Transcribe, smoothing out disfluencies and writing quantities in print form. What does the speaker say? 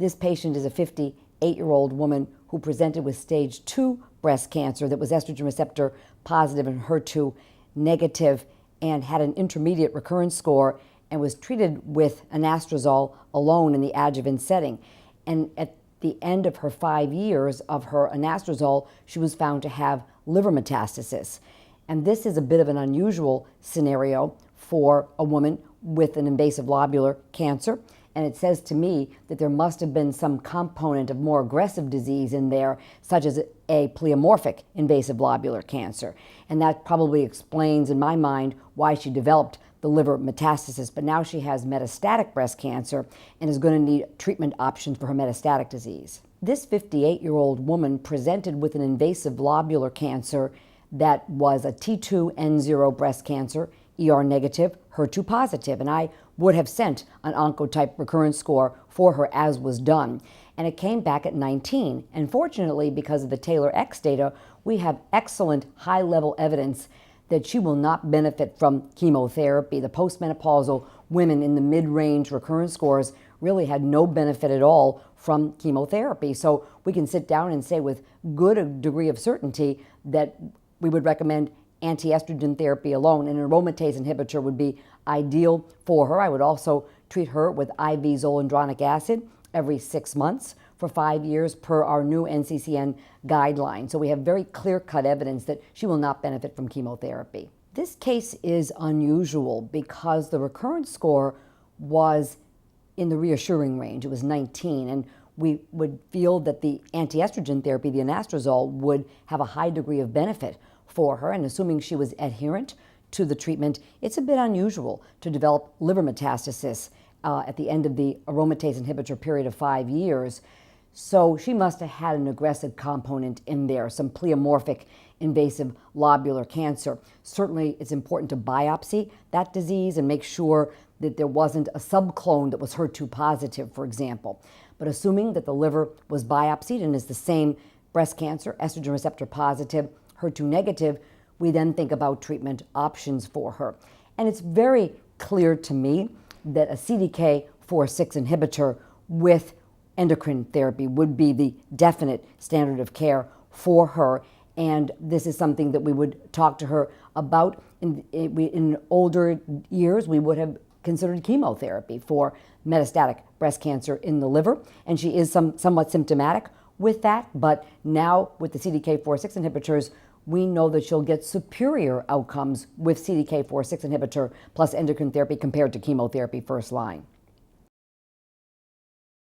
This patient is a 58-year-old woman who presented with stage 2 breast cancer that was estrogen receptor positive and HER2 negative and had an intermediate recurrence score and was treated with anastrozole alone in the adjuvant setting. And at the end of her 5 years of her anastrozole, she was found to have liver metastasis. And this is a bit of an unusual scenario for a woman with an invasive lobular cancer. And it says to me that there must have been some component of more aggressive disease in there, such as a pleomorphic invasive lobular cancer. And that probably explains, in my mind, why she developed the liver metastasis. But now she has metastatic breast cancer and is going to need treatment options for her metastatic disease. This 58-year-old woman presented with an invasive lobular cancer that was a T2N0 breast cancer, ER negative, HER2 positive, and I would have sent an oncotype recurrence score for her, as was done. And it came back at 19. And fortunately, because of the Taylor X data, we have excellent high-level evidence that she will not benefit from chemotherapy. The postmenopausal women in the mid-range recurrence scores really had no benefit at all from chemotherapy. So we can sit down and say with good a degree of certainty that we would recommend anti-estrogen therapy alone, and an aromatase inhibitor would be ideal for her. I would also treat her with IV zoledronic acid every 6 months for 5 years per our new NCCN guideline. So we have very clear-cut evidence that she will not benefit from chemotherapy. This case is unusual because the recurrence score was in the reassuring range. It was 19, and we would feel that the anti-estrogen therapy, the anastrozole, would have a high degree of benefit for her, and assuming she was adherent to the treatment, it's a bit unusual to develop liver metastasis at the end of the aromatase inhibitor period of 5 years. So she must have had an aggressive component in there, some pleomorphic invasive lobular cancer. Certainly it's important to biopsy that disease and make sure that there wasn't a subclone that was HER2 positive, for example. But assuming that the liver was biopsied and is the same breast cancer, estrogen receptor positive, HER2 negative, we then think about treatment options for her. And it's very clear to me that a CDK4/6 inhibitor with endocrine therapy would be the definite standard of care for her. And this is something that we would talk to her about. In older years, we would have considered chemotherapy for metastatic breast cancer in the liver. And she is somewhat symptomatic with that. But now with the CDK4/6 inhibitors, we know that she'll get superior outcomes with CDK4/6 inhibitor plus endocrine therapy compared to chemotherapy first line.